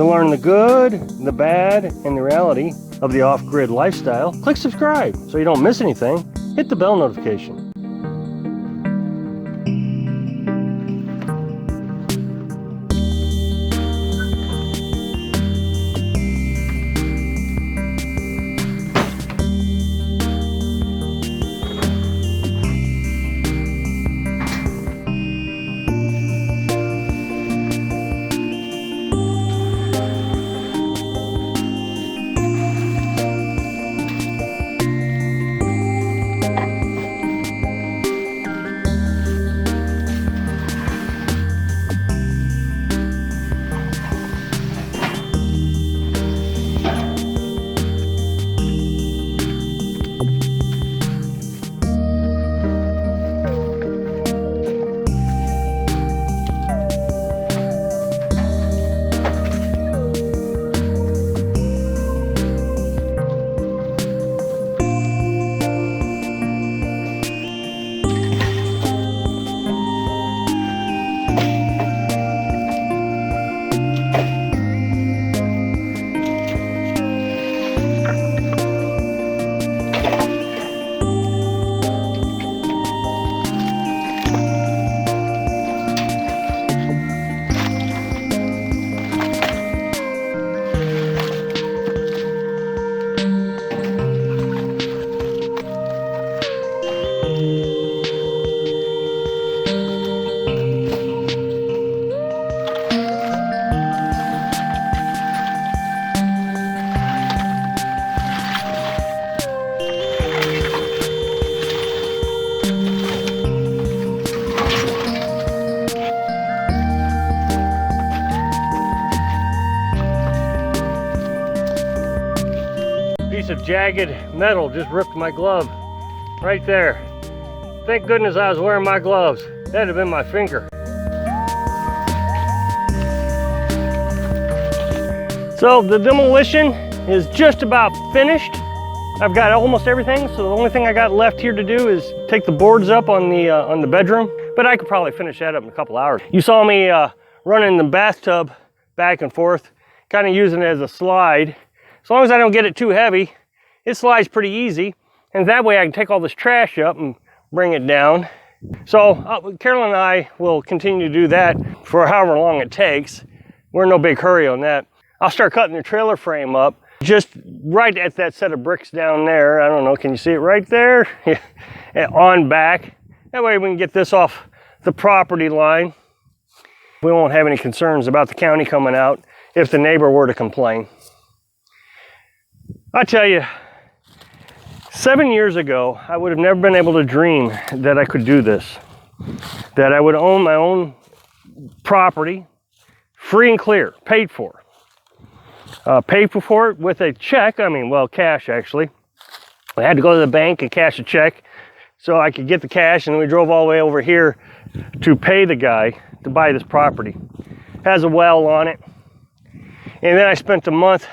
To learn the good, the bad, and the reality of the off-grid lifestyle, click subscribe so you don't miss anything. Hit the bell notification. Piece of jagged metal just ripped my glove right there. Thank goodness I was wearing my gloves. That'd have been my finger. So the demolition is just about finished. I've got almost everything, so the only thing I got left here to do is take the boards up on the bedroom, but I could probably finish that up in a couple hours. You saw me running the bathtub back and forth, kind of using it as a slide. As long as I don't get it too heavy, it slides pretty easy, and that way I can take all this trash up and bring it down. So Carolyn and I will continue to do that for however long it takes. We're in no big hurry on that. I'll start cutting the trailer frame up just right at that set of bricks down there. I don't know, can you see it right there? On back. That way we can get this off the property line. We won't have any concerns about the county coming out if the neighbor were to complain. I tell you, 7 years ago, I would have never been able to dream that I could do this. That I would own my own property, free and clear, paid for. Paid for it with a check, cash actually. I had to go to the bank and cash a check so I could get the cash, and we drove all the way over here to pay the guy to buy this property. Has a well on it. And then I spent a month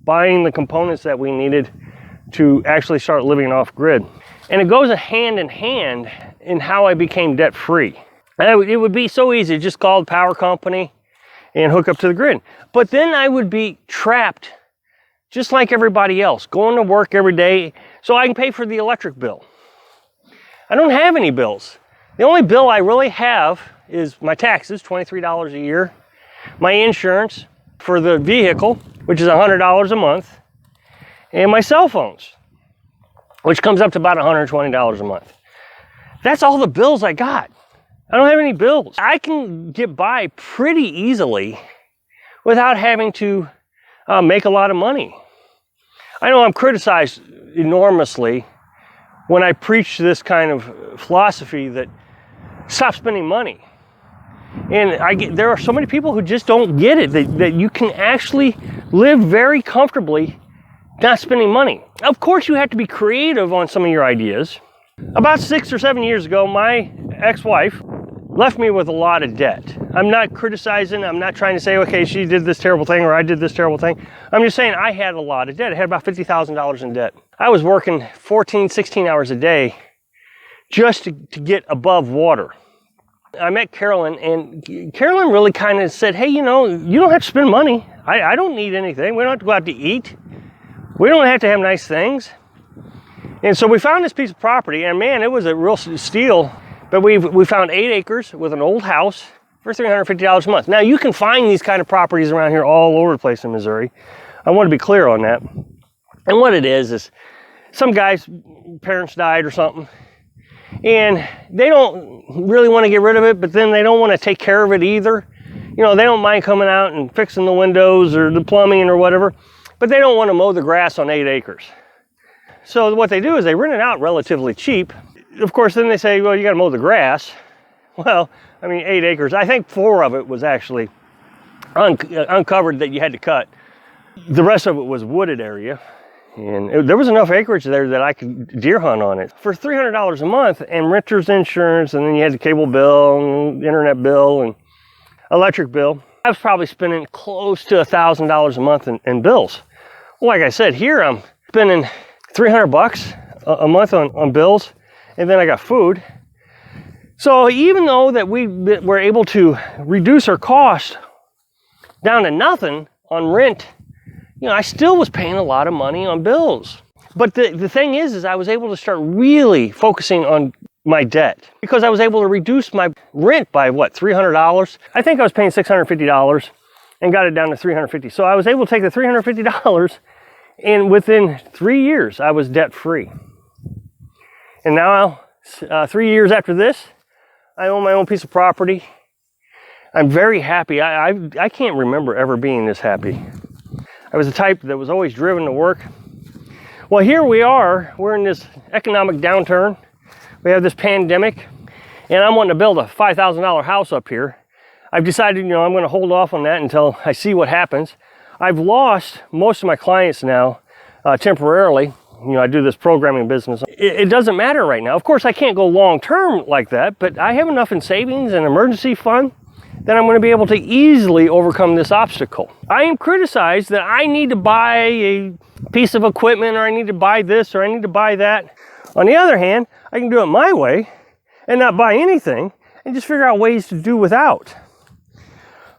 buying the components that we needed to actually start living off grid. And it goes hand in hand in how I became debt free. It would be so easy, just call the power company and hook up to the grid. But then I would be trapped just like everybody else, going to work every day so I can pay for the electric bill. I don't have any bills. The only bill I really have is my taxes, $23 a year, my insurance for the vehicle, which is $100 a month, and my cell phones, which comes up to about $120 a month. That's all the bills I got. I don't have any bills. I can get by pretty easily without having to make a lot of money. I know I'm criticized enormously when I preach this kind of philosophy that stop spending money. And there are so many people who just don't get it, that you can actually live very comfortably not spending money. Of course, you have to be creative on some of your ideas. About 6 or 7 years ago, my ex-wife left me with a lot of debt. I'm not criticizing, I'm not trying to say, okay, she did this terrible thing or I did this terrible thing. I'm just saying I had a lot of debt. I had about $50,000 in debt. I was working 14, 16 hours a day just to get above water. I met Carolyn, and Carolyn really kind of said, hey, you know, you don't have to spend money. I don't need anything. We don't have to go out to eat. We don't have to have nice things. And so we found this piece of property, and man, it was a real steal. But we found 8 acres with an old house for $350 a month. Now, you can find these kind of properties around here all over the place in Missouri. I want to be clear on that. And what it is some guy's parents died or something, and they don't really want to get rid of it, but then they don't want to take care of it either. You know, they don't mind coming out and fixing the windows or the plumbing or whatever, but they don't want to mow the grass on 8 acres. So what they do is they rent it out relatively cheap. Of course, then they say, well, you got to mow the grass. Well, I mean, 8 acres. I think 4 of it was actually uncovered that you had to cut. The rest of it was wooded area. And there was enough acreage there that I could deer hunt on it. For $300 a month and renter's insurance, and then you had the cable bill, and internet bill, and electric bill, I was probably spending close to $1,000 a month in bills. Well, like I said, here I'm spending $300 a month on bills, and then I got food. So even though that we were able to reduce our cost down to nothing on rent, you know, I still was paying a lot of money on bills. But the thing is I was able to start really focusing on my debt because I was able to reduce my rent by what, $300? I think I was paying $650 and got it down to $350. So I was able to take the $350 and within 3 years I was debt free. And now 3 years after this, I own my own piece of property. I'm very happy. I can't remember ever being this happy. I was the type that was always driven to work. Well, here we are. We're in this economic downturn. We have this pandemic, and I'm wanting to build a $5,000 house up here. I've decided, you know, I'm going to hold off on that until I see what happens. I've lost most of my clients now temporarily. You know, I do this programming business. It doesn't matter right now. Of course, I can't go long term like that, but I have enough in savings and emergency fund that I'm going to be able to easily overcome this obstacle. I am criticized that I need to buy a piece of equipment, or I need to buy this, or I need to buy that. On the other hand, I can do it my way and not buy anything and just figure out ways to do without.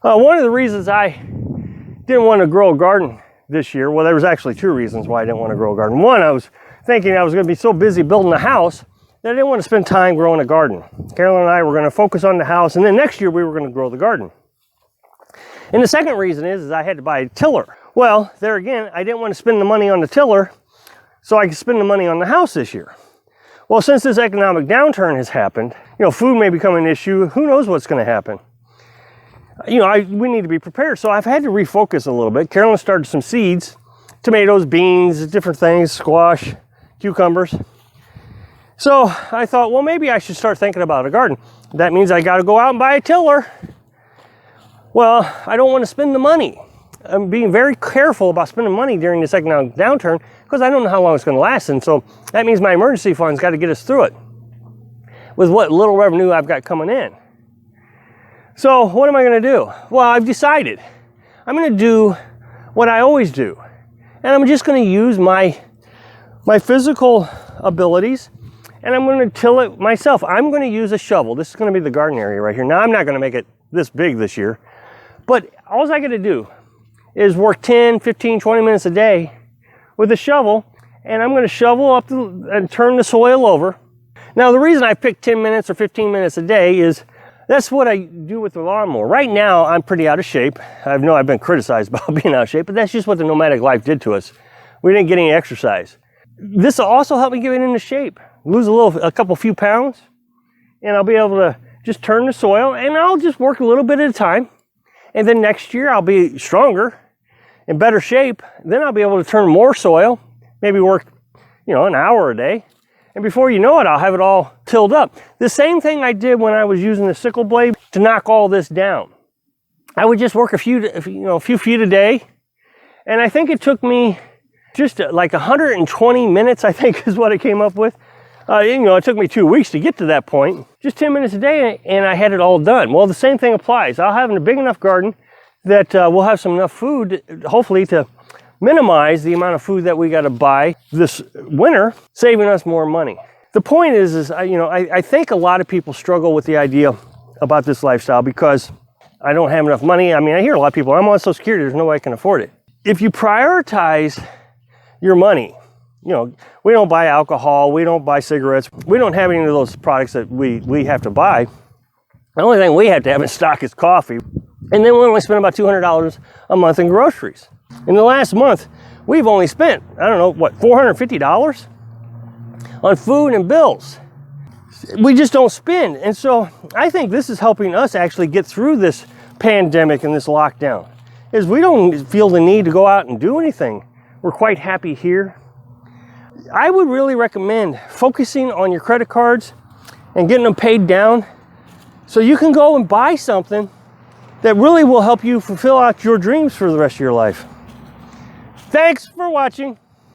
One of the reasons I didn't want to grow a garden this year, well, there was actually 2 reasons why I didn't want to grow a garden. One, I was thinking I was going to be so busy building a house that I didn't want to spend time growing a garden. Carolyn and I were going to focus on the house, and then next year we were going to grow the garden. And the second reason is I had to buy a tiller. Well, there again, I didn't want to spend the money on the tiller so I could spend the money on the house this year. Well, since this economic downturn has happened, you know, food may become an issue. Who knows what's going to happen? You know, we need to be prepared. So I've had to refocus a little bit. Carolyn started some seeds, tomatoes, beans, different things, squash, cucumbers. So I thought, well, maybe I should start thinking about a garden. That means I got to go out and buy a tiller. Well, I don't want to spend the money. I'm being very careful about spending money during this economic downturn because I don't know how long it's going to last. And so that means my emergency fund's got to get us through it with what little revenue I've got coming in. So what am I going to do? Well, I've decided I'm going to do what I always do. And I'm just going to use my physical abilities, and I'm going to till it myself. I'm going to use a shovel. This is going to be the garden area right here. Now, I'm not going to make it this big this year, but all I got to do is work 10, 15, 20 minutes a day with a shovel, and I'm going to shovel up and turn the soil over. Now, the reason I picked 10 minutes or 15 minutes a day is that's what I do with the lawnmower. Right now, I'm pretty out of shape. I know I've been criticized about being out of shape, but that's just what the nomadic life did to us. We didn't get any exercise. This will also help me get into shape, lose a couple few pounds, and I'll be able to just turn the soil, and I'll just work a little bit at a time. And then next year, I'll be stronger, in better shape. Then I'll be able to turn more soil, maybe work, you know, an hour a day. And before you know it, I'll have it all tilled up. The same thing I did when I was using the sickle blade to knock all this down. I would just work a few feet a day. And I think it took me just like 120 minutes, I think is what I came up with. It took me 2 weeks to get to that point. Just 10 minutes a day, and I had it all done. Well, the same thing applies. I'll have a big enough garden that we'll have some enough food, hopefully, to minimize the amount of food that we got to buy this winter, saving us more money. The point is I think a lot of people struggle with the idea about this lifestyle because I don't have enough money. I mean, I hear a lot of people, I'm on Social Security, there's no way I can afford it. If you prioritize your money, you know, we don't buy alcohol, we don't buy cigarettes, we don't have any of those products that we have to buy. The only thing we have to have in stock is coffee. And then we only spend about $200 a month in groceries. In the last month, we've only spent, I don't know, what, $450 on food and bills. We just don't spend. And so I think this is helping us actually get through this pandemic and this lockdown, is we don't feel the need to go out and do anything. We're quite happy here. I would really recommend focusing on your credit cards and getting them paid down so you can go and buy something that really will help you fulfill out your dreams for the rest of your life. Thanks for watching.